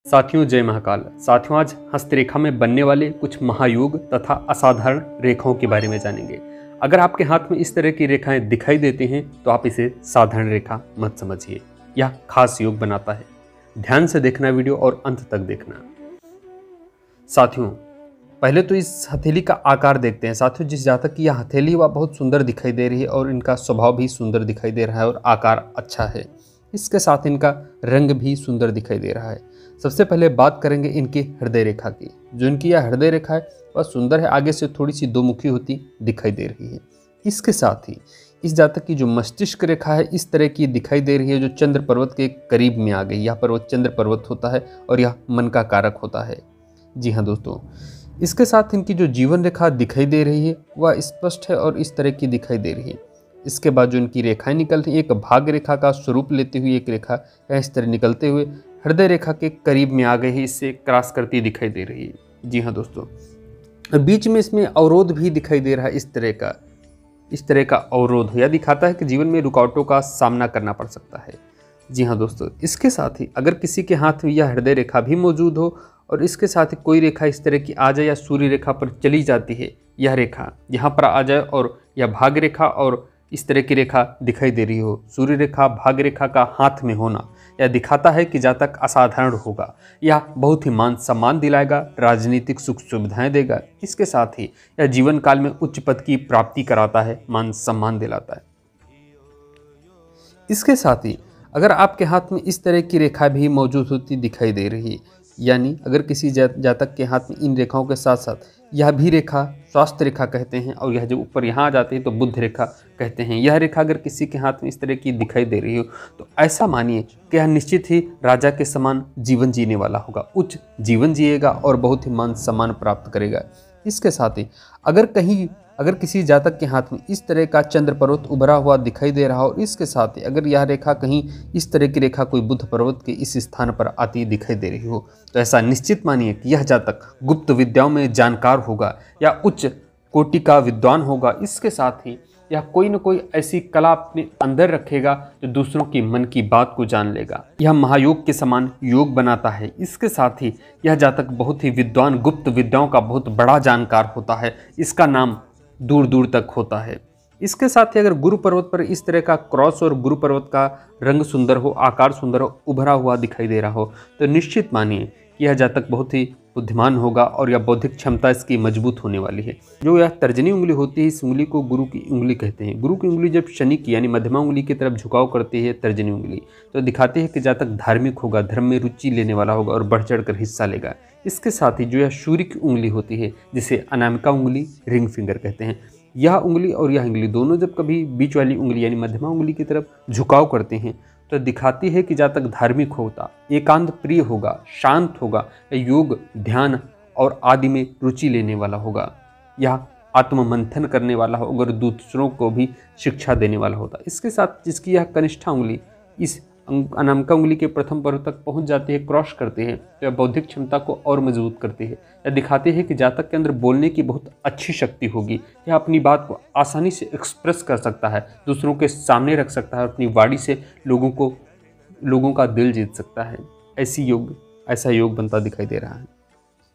साथियों जय महाकाल। साथियों आज हस्तरेखा में बनने वाले कुछ महायोग तथा असाधारण रेखाओं के बारे में जानेंगे। अगर आपके हाथ में इस तरह की रेखाएं दिखाई देती हैं तो आप इसे साधारण रेखा मत समझिए, यह खास योग बनाता है। ध्यान से देखना वीडियो और अंत तक देखना। साथियों पहले तो इस हथेली का आकार देखते हैं। साथियों जिस जातक की यह हथेली वह बहुत सुंदर दिखाई दे रही है और इनका स्वभाव भी सुंदर दिखाई दे रहा है और आकार अच्छा है, इसके साथ इनका रंग भी सुंदर दिखाई दे रहा है। सबसे पहले बात करेंगे इनकी हृदय रेखा की। जो इनकी यह हृदय रेखा है वह सुंदर है, आगे से थोड़ी सी दो मुखी होती दिखाई दे रही है। इसके साथ ही इस जातक की जो मस्तिष्क रेखा है इस तरह की दिखाई दे रही है, जो चंद्र पर्वत के करीब में आ गई। यह पर्वत चंद्र पर्वत होता है और यह मन का कारक होता है। जी हाँ दोस्तों, इसके साथ इनकी जो जीवन रेखा दिखाई दे रही है वह स्पष्ट है और इस तरह की दिखाई दे रही है। इसके बाद जो इनकी रेखाएं निकल रही, एक भाग्य रेखा का स्वरूप लेते हुए एक रेखा इस तरह निकलते हुए हृदय रेखा के करीब में आ गई है, इससे क्रॉस करती दिखाई दे रही है। जी हाँ दोस्तों, बीच में इसमें अवरोध भी दिखाई दे रहा है। इस तरह का अवरोध यह दिखाता है कि जीवन में रुकावटों का सामना करना पड़ सकता है। जी हाँ दोस्तों, इसके साथ ही अगर किसी के हाथ में यह हृदय रेखा भी मौजूद हो और इसके साथ ही कोई रेखा इस तरह की आ जाए या सूर्य रेखा पर चली जाती है, यह रेखा यहाँ पर आ जाए और यह भाग्य रेखा और इस तरह की रेखा दिखाई दे रही हो, सूर्य रेखा भाग्य रेखा का हाथ में होना, यह दिखाता है कि जातक असाधारण होगा। यह बहुत ही मान सम्मान दिलाएगा, राजनीतिक सुख सुविधाएं देगा। इसके साथ ही यह जीवन काल में उच्च पद की प्राप्ति कराता है, मान सम्मान दिलाता है। इसके साथ ही अगर आपके हाथ में इस तरह की रेखा भी मौजूद होती दिखाई दे रही है, यानी अगर किसी जातक के हाथ में इन रेखाओं के साथ साथ यह भी रेखा स्वास्थ्य रेखा कहते हैं और यह जब ऊपर यहाँ आ जाती है तो बुध रेखा कहते हैं, यह रेखा अगर किसी के हाथ में इस तरह की दिखाई दे रही हो तो ऐसा मानिए कि यह निश्चित ही राजा के समान जीवन जीने वाला होगा, उच्च जीवन जिएगा और बहुत ही मान सम्मान प्राप्त करेगा। इसके साथ ही अगर किसी जातक के हाथ में इस तरह का चंद्र पर्वत उभरा हुआ दिखाई दे रहा हो, इसके साथ ही अगर यह रेखा कहीं इस तरह की रेखा कोई बुध पर्वत के इस स्थान पर आती दिखाई दे रही हो तो ऐसा निश्चित मानिए कि यह जातक गुप्त विद्याओं में जानकार होगा या उच्च कोटि का विद्वान होगा। इसके साथ ही यह कोई न कोई ऐसी कला अपने अंदर रखेगा जो दूसरों की मन की बात को जान लेगा। यह महायोग के समान योग बनाता है। इसके साथ ही यह जातक बहुत ही विद्वान, गुप्त विद्याओं का बहुत बड़ा जानकार होता है, इसका नाम दूर दूर तक होता है। इसके साथ ही अगर गुरु पर्वत पर इस तरह का क्रॉस और गुरु पर्वत का रंग सुंदर हो, आकार सुंदर हो, उभरा हुआ दिखाई दे रहा हो तो निश्चित मानिए कि यह जातक बहुत ही बुद्धिमान होगा और यह बौद्धिक क्षमता इसकी मजबूत होने वाली है। जो यह तर्जनी उंगली होती है, इस उंगली को गुरु की उंगली कहते हैं। गुरु की उंगली जब शनि की यानी मध्यमा उंगली की तरफ झुकाव करती है तर्जनी उंगली, तो दिखाती है कि जातक धार्मिक होगा, धर्म में रुचि लेने वाला होगा और बढ़ चढ़ कर हिस्सा लेगा। इसके साथ ही जो यह सूर्य की उंगली होती है जिसे अनामिका उंगली, रिंग फिंगर कहते हैं, यह उंगली और यह उंगली दोनों जब कभी बीच वाली उंगली यानी मध्यमा उंगली की तरफ झुकाव करते हैं तो दिखाती है कि जातक धार्मिक होता, एकांत प्रिय होगा, शांत होगा, योग ध्यान और आदि में रुचि लेने वाला होगा, यह आत्ममंथन करने वाला होगा और दूसरों को भी शिक्षा देने वाला होता। इसके साथ जिसकी यह कनिष्ठा उंगली इस अनामिका उंगली के प्रथम पर्व तक पहुंच जाती है, क्रॉस करती है, तो यह बौद्धिक क्षमता को और मजबूत करती है। यह दिखाती है कि जातक के अंदर बोलने की बहुत अच्छी शक्ति होगी। यह अपनी बात को आसानी से एक्सप्रेस कर सकता है, दूसरों के सामने रख सकता है, अपनी वाणी से लोगों का दिल जीत सकता है। ऐसा योग बनता दिखाई दे रहा है।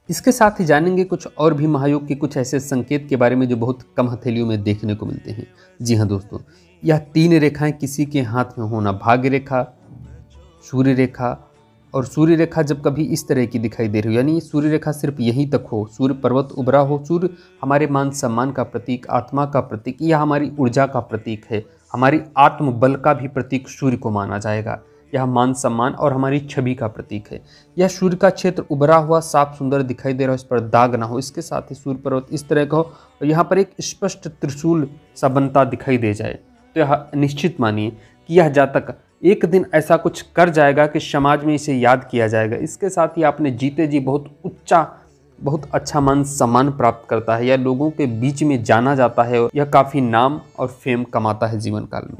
इसके साथ ही जानेंगे कुछ और भी महायोग के कुछ ऐसे संकेत के बारे में जो बहुत कम हथेलियों में देखने को मिलते हैं। जी हाँ दोस्तों, यह तीन रेखाएं किसी के हाथ में होना, भाग्य रेखा, सूर्य रेखा और सूर्य रेखा जब कभी इस तरह की दिखाई दे रही हो, यानी सूर्य रेखा सिर्फ यहीं तक हो, सूर्य पर्वत उभरा हो। सूर्य हमारे मान सम्मान का प्रतीक, आत्मा का प्रतीक, यह हमारी ऊर्जा का प्रतीक है, हमारी आत्मबल का भी प्रतीक सूर्य को माना जाएगा। यह मान सम्मान और हमारी छवि का प्रतीक है। यह सूर्य का क्षेत्र उभरा हुआ साफ सुंदर दिखाई दे रहा हो, इस पर दाग ना हो। इसके साथ ही सूर्य पर्वत इस तरह का हो और यहाँ पर एक स्पष्ट त्रिशूल सा बनता दिखाई दे जाए तो यह निश्चित मानिए कि यह जातक एक दिन ऐसा कुछ कर जाएगा कि समाज में इसे याद किया जाएगा। इसके साथ ही आपने जीते जी बहुत अच्छा मान सम्मान प्राप्त करता है या लोगों के बीच में जाना जाता है और यह काफ़ी नाम और फेम कमाता है जीवन काल में।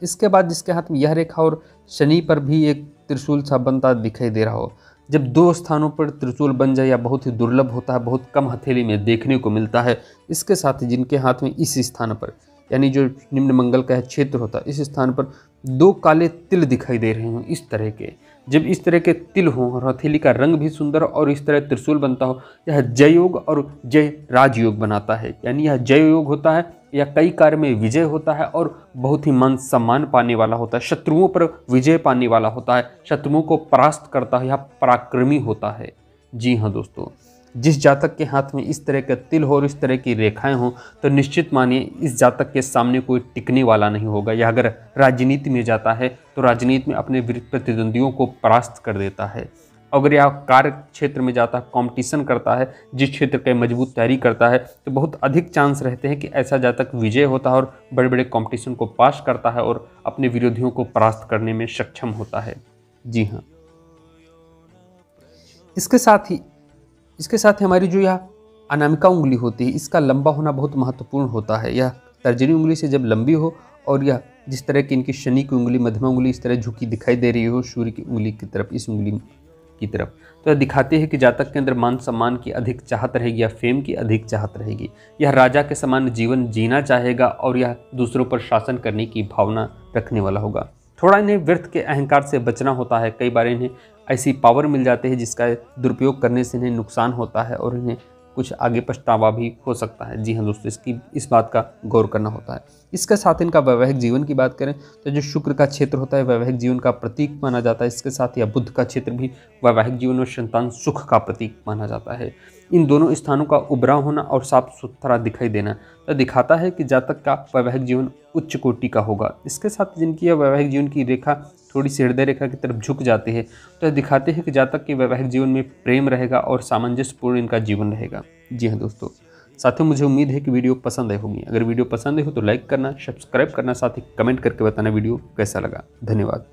इसके बाद जिसके हाथ में यह रेखा और शनि पर भी एक त्रिशूल सा बनता दिखाई दे रहा हो, जब दो स्थानों पर त्रिशूल बन जाए या बहुत ही दुर्लभ होता है, बहुत कम हथेली में देखने को मिलता है। इसके साथ ही जिनके हाथ में इस स्थान पर यानी जो निम्न मंगल का क्षेत्र होता है, इस स्थान पर दो काले तिल दिखाई दे रहे हों इस तरह के, जब इस तरह के तिल हों और हथेली का रंग भी सुंदर और इस तरह त्रिशूल बनता हो, यह जय योग और जय राजयोग बनाता है। यानी यह जय योग होता है या कई कार्य में विजय होता है और बहुत ही मान सम्मान पाने वाला होता है, शत्रुओं पर विजय पाने वाला होता है, शत्रुओं को परास्त करता है, यह पराक्रमी होता है। जी हाँ दोस्तों, जिस जातक के हाथ में इस तरह के तिल हो और इस तरह की रेखाएं हों तो निश्चित मानिए इस जातक के सामने कोई टिकने वाला नहीं होगा। यह अगर राजनीति में जाता है तो राजनीति में अपने प्रतिद्वंदियों को परास्त कर देता है। अगर यह कार्य क्षेत्र में जाता है, कंपटीशन करता है, जिस क्षेत्र की मजबूत तैयारी करता है, तो बहुत अधिक चांस रहते हैं कि ऐसा जातक विजय होता है और बड़े बड़े कंपटीशन को पास करता है और अपने विरोधियों को परास्त करने में सक्षम होता है। जी हाँ, इसके साथ ही हमारी जो यह अनामिका उंगली होती है, इसका लंबा होना बहुत महत्वपूर्ण होता है। यह तर्जनी उंगली से जब लंबी हो और यह जिस तरह की इनकी शनि की उंगली, मध्यमा उंगली इस तरह झुकी दिखाई दे रही हो सूर्य की उंगली की तरफ, इस उंगली की तरफ, तो यह दिखाते हैं कि जातक के अंदर मान सम्मान की अधिक चाहत रहेगी या फेम की अधिक चाहत रहेगी। यह राजा के समान जीवन जीना चाहेगा और यह दूसरों पर शासन करने की भावना रखने वाला होगा। थोड़ा इन्हें व्यर्थ के अहंकार से बचना होता है। कई बार इन्हें ऐसी पावर मिल जाती है जिसका दुरुपयोग करने से इन्हें नुकसान होता है और इन्हें कुछ आगे पछतावा भी हो सकता है। जी हाँ दोस्तों, इस बात का गौर करना होता है। इसके साथ इनका वैवाहिक जीवन की बात करें तो जो शुक्र का क्षेत्र होता है वैवाहिक जीवन का प्रतीक माना जाता है। इसके साथ या बुध का क्षेत्र भी वैवाहिक जीवन और संतान सुख का प्रतीक माना जाता है। इन दोनों स्थानों का उभरा होना और साफ सुथरा दिखाई देना तो दिखाता है कि जातक का वैवाहिक जीवन उच्च कोटि का होगा। इसके साथ जिनकी यह वैवाहिक जीवन की रेखा थोड़ी सी हृदय रेखा की तरफ झुक जाती है तो दिखाते हैं कि जातक के वैवाहिक जीवन में प्रेम रहेगा और सामंजस्यपूर्ण इनका जीवन रहेगा। जी हाँ दोस्तों, साथियों मुझे उम्मीद है कि वीडियो पसंद आई होगी। अगर वीडियो पसंद आई हो तो लाइक करना, सब्सक्राइब करना, साथ ही कमेंट करके बताना वीडियो कैसा लगा। धन्यवाद।